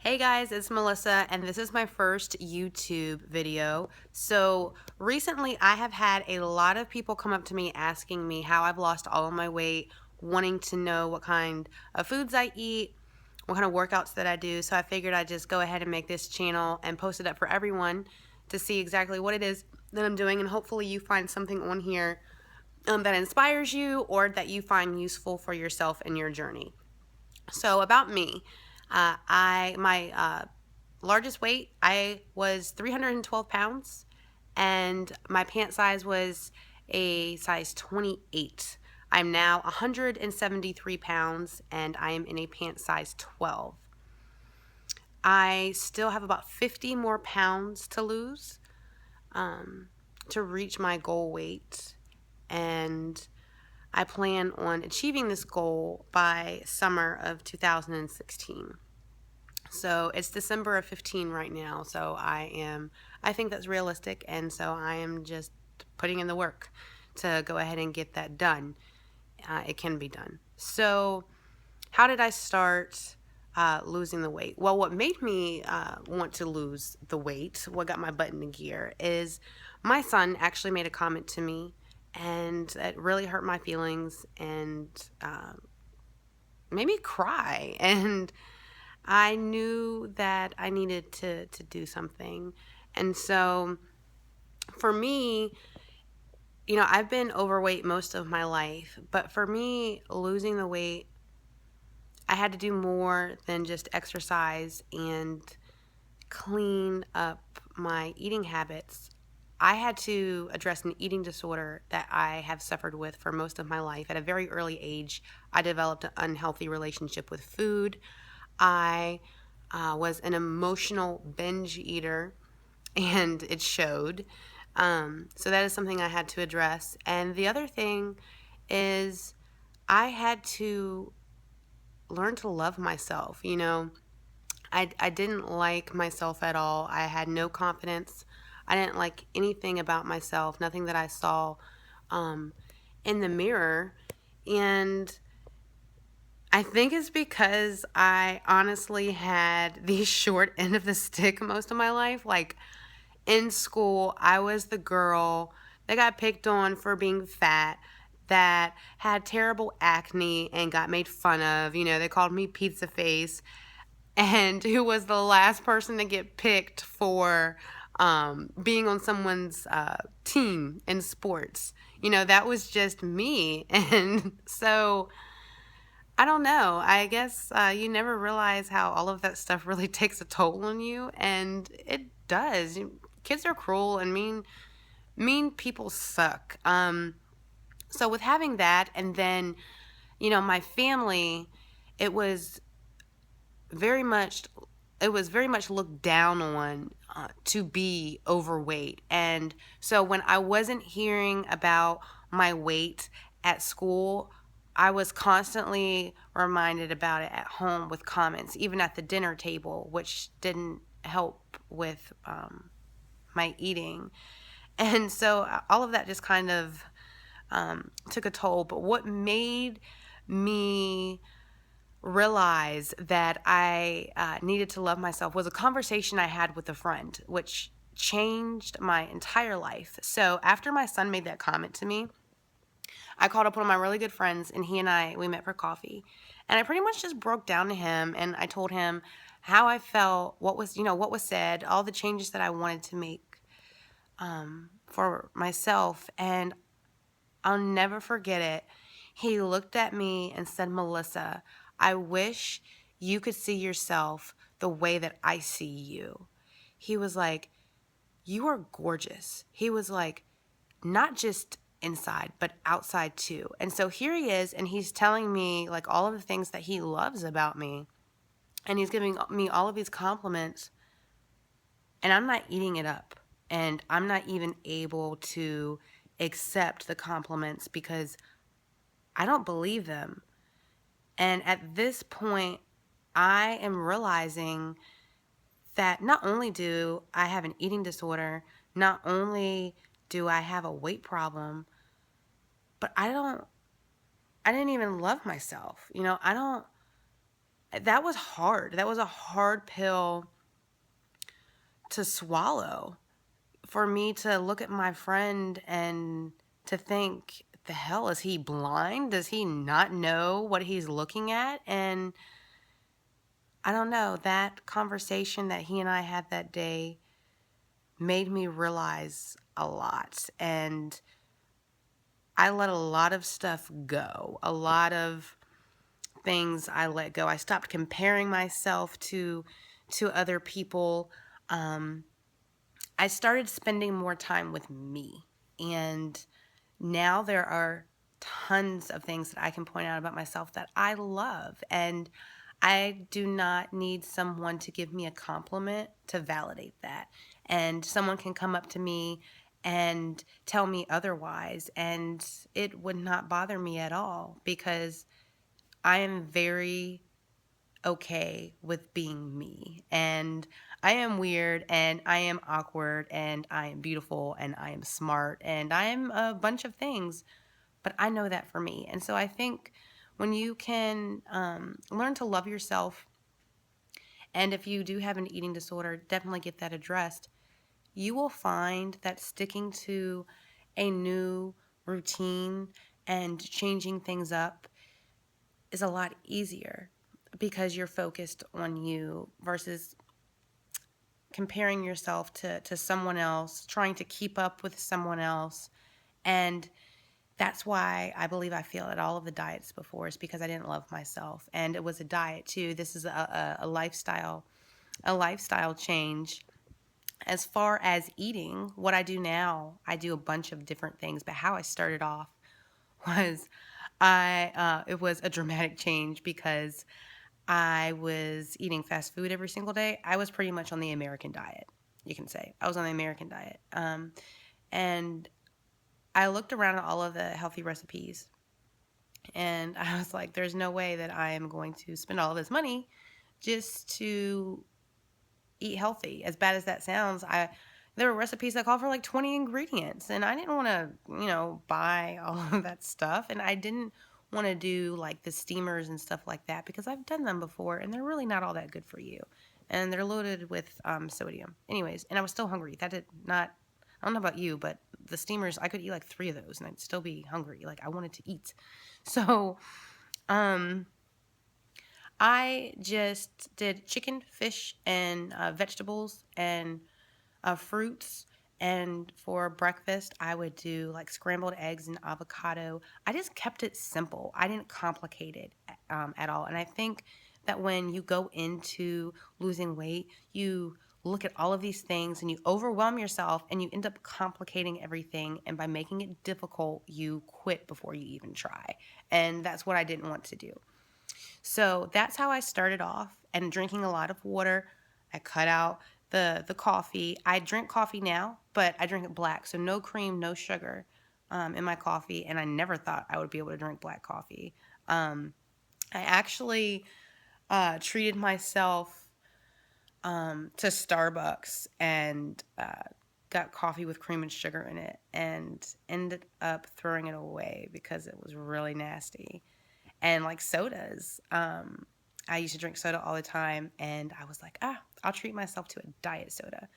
Hey guys, it's Melissa, and this is my first YouTube video. So recently I have had a lot of people come up to me asking me how I've lost all of my weight, wanting to know what kind of foods I eat, what kind of workouts that I do. So I figured I'd just go ahead and make this channel and post it up for everyone to see exactly what it is that I'm doing, and hopefully you find something on here that inspires you or that you find useful for yourself in your journey. So about me, my largest weight, I was 312 pounds, and my pant size was a size 28. I'm now 173 pounds, and I am in a pant size 12. I still have about 50 more pounds to lose to reach my goal weight, and I plan on achieving this goal by summer of 2016. So it's December of 15 right now. So I think that's realistic. And so I am just putting in the work to go ahead and get that done. It can be done. So how did I start losing the weight? Well, what made me want to lose the weight, what got my butt into gear, is my son actually made a comment to me, and it really hurt my feelings and made me cry. And I knew that I needed to do something. And so for me, I've been overweight most of my life, but for me, losing the weight, I had to do more than just exercise and clean up my eating habits. I had to address an eating disorder that I have suffered with for most of my life. At a very early age, I developed an unhealthy relationship with food. I was an emotional binge eater, and it showed. So that is something I had to address. And the other thing is I had to learn to love myself. I didn't like myself at all. I had no confidence. I didn't like anything about myself, nothing that I saw in the mirror. And I think it's because I honestly had the short end of the stick most of my life. Like in school, I was the girl that got picked on for being fat, that had terrible acne and got made fun of. They called me pizza face, and who was the last person to get picked for being on someone's team in sports. That was just me. And so I don't know. I guess you never realize how all of that stuff really takes a toll on you, and it does. Kids are cruel, and mean people suck. So with having that, and then my family, it was very much looked down on to be overweight. And so when I wasn't hearing about my weight at school, I was constantly reminded about it at home with comments, even at the dinner table, which didn't help with my eating. And so all of that just kind of took a toll. But what made me realize that I needed to love myself was a conversation I had with a friend, which changed my entire life. So after my son made that comment to me, I called up one of my really good friends, and we met for coffee. And I pretty much just broke down to him, and I told him how I felt, what was said, all the changes that I wanted to make for myself. And I'll never forget it. He looked at me and said, "Melissa, I wish you could see yourself the way that I see you." He was like, "You are gorgeous." He was like, "Not just inside, but outside too." And so here he is, and he's telling me like all of the things that he loves about me. And he's giving me all of these compliments, and I'm not eating it up. And I'm not even able to accept the compliments because I don't believe them. And at this point, I am realizing that not only do I have an eating disorder, not only do I have a weight problem, but I didn't even love myself. that was hard. That was a hard pill to swallow, for me to look at my friend and to think, the hell, is he blind? Does he not know what he's looking at? And I don't know, that conversation that he and I had that day made me realize a lot. And I let a lot of stuff go. A lot of things I let go. I stopped comparing myself to other people. I started spending more time with me. And now there are tons of things that I can point out about myself that I love. And I do not need someone to give me a compliment to validate that. And someone can come up to me and tell me otherwise, and it would not bother me at all, because I am very okay with being me. And I am weird, and I am awkward, and I am beautiful, and I am smart, and I am a bunch of things. But I know that for me. And so I think when you can learn to love yourself, and if you do have an eating disorder, definitely get that addressed, you will find that sticking to a new routine and changing things up is a lot easier, because you're focused on you versus comparing yourself to someone else, trying to keep up with someone else. And that's why I believe I failed at all of the diets before, is because I didn't love myself. And it was a diet too. This is a lifestyle change. As far as eating, what I do now, I do a bunch of different things. But how I started off was it was a dramatic change, because I was eating fast food every single day. I was pretty much on the American diet, you can say. I was on the American diet. And I looked around at all of the healthy recipes, and I was like, there's no way that I am going to spend all of this money just to eat healthy. As bad as that sounds, there were recipes that called for like 20 ingredients, and I didn't want to, buy all of that stuff. And I didn't want to do like the steamers and stuff like that, because I've done them before, and they're really not all that good for you. And they're loaded with sodium. Anyways, and I was still hungry. That did not, I don't know about you, but the steamers, I could eat like 3 of those and I'd still be hungry. Like, I wanted to eat. So, I just did chicken, fish, and vegetables, and fruits. And for breakfast, I would do like scrambled eggs and avocado. I just kept it simple. I didn't complicate it at all. And I think that when you go into losing weight, you look at all of these things and you overwhelm yourself, and you end up complicating everything. And by making it difficult, you quit before you even try. And that's what I didn't want to do. So that's how I started off, and drinking a lot of water. I cut out the coffee. I drink coffee now, but I drink it black, so no cream, no sugar in my coffee. And I never thought I would be able to drink black coffee. I actually treated myself to Starbucks, and got coffee with cream and sugar in it, and ended up throwing it away because it was really nasty. And like sodas, I used to drink soda all the time, and I was like, I'll treat myself to a diet soda.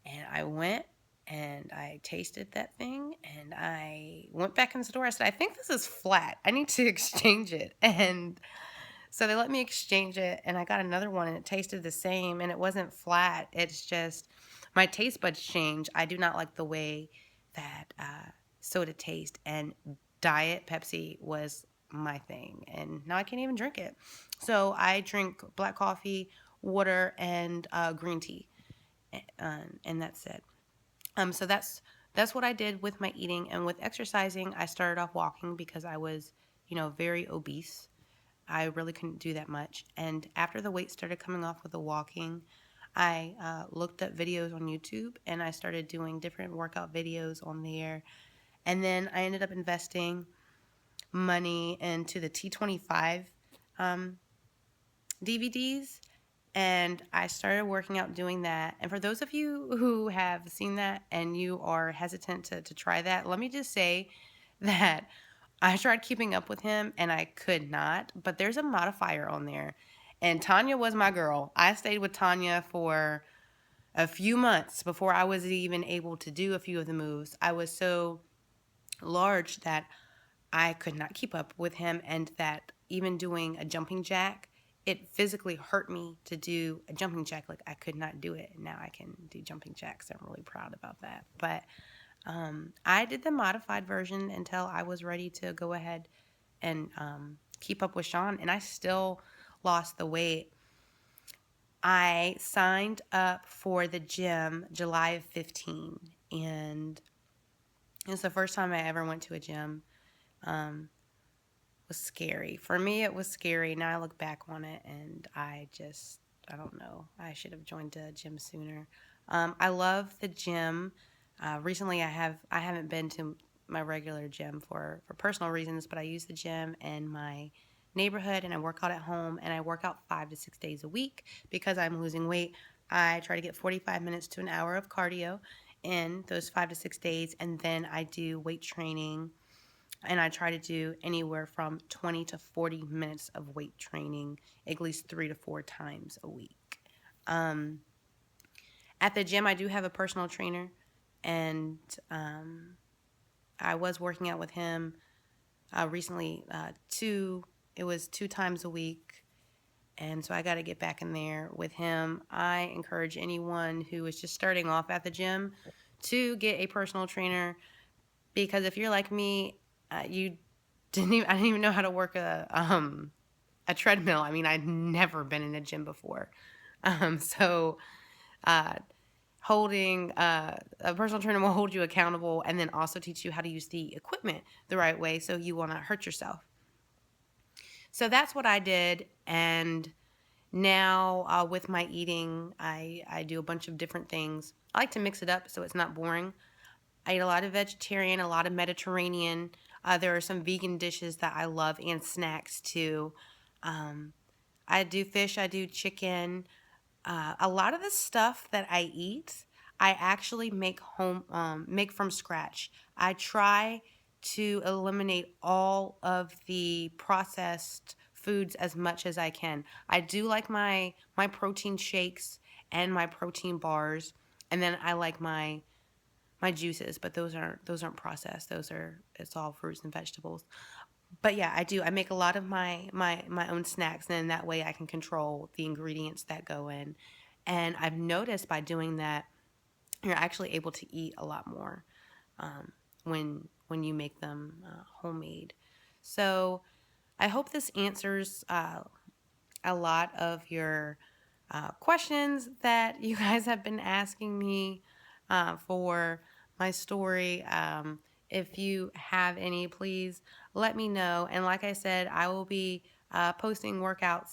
And I went and I tasted that thing, and I went back in the store. I said, I think this is flat. I need to exchange it. And so they let me exchange it, and I got another one, and it tasted the same, and it wasn't flat. It's just my taste buds change. I do not like the way that soda tastes, and Diet Pepsi was my thing, and now I can't even drink it. So I drink black coffee, water, and green tea, and that's it. So that's what I did with my eating. And with exercising, I started off walking, because I was, very obese. I really couldn't do that much. And after the weight started coming off with the walking, I looked up videos on YouTube, and I started doing different workout videos on there. And then I ended up investing money into the T25 DVDs, and I started working out doing that. And for those of you who have seen that and you are hesitant to try that, let me just say that I tried keeping up with him, and I could not. But there's a modifier on there, And Tanya was my girl. I stayed with Tanya for a few months before I was even able to do a few of the moves. I was so large that I could not keep up with him, and that even doing a jumping jack, it physically hurt me to do a jumping jack. Like, I could not do it. And now I can do jumping jacks. I'm really proud about that. But I did the modified version until I was ready to go ahead and keep up with Sean, and I still lost the weight. I signed up for the gym July of 15, and it was the first time I ever went to a gym. Was scary. For me, it was scary. Now I look back on it, and I don't know. I should have joined a gym sooner. I love the gym. Recently, I haven't been to my regular gym for personal reasons, but I use the gym in my neighborhood, and I work out at home, and I work out 5 to 6 days a week because I'm losing weight. I try to get 45 minutes to an hour of cardio in those 5 to 6 days, and then I do weight training, and I try to do anywhere from 20 to 40 minutes of weight training at least 3 to 4 times a week. At the gym, I do have a personal trainer, and I was working out with him recently. It was 2 times a week, and so I got to get back in there with him. I encourage anyone who is just starting off at the gym to get a personal trainer, because if you're like me, I didn't even know how to work a treadmill. I mean, I'd never been in a gym before. So holding a personal trainer will hold you accountable, and then also teach you how to use the equipment the right way so you will not hurt yourself. So that's what I did. And now with my eating, I do a bunch of different things. I like to mix it up so it's not boring. I eat a lot of vegetarian, a lot of Mediterranean. There are some vegan dishes that I love, and snacks too. I do fish, I do chicken. A lot of the stuff that I eat, I actually make from scratch. I try to eliminate all of the processed foods as much as I can. I do like my protein shakes and my protein bars, and then I like my juices, but those aren't processed. It's all fruits and vegetables. But yeah, I do. I make a lot of my own snacks, and that way I can control the ingredients that go in. And I've noticed by doing that, you're actually able to eat a lot more when you make them homemade. So I hope this answers a lot of your questions that you guys have been asking me for my story. If you have any, please let me know. And like I said, I will be posting workouts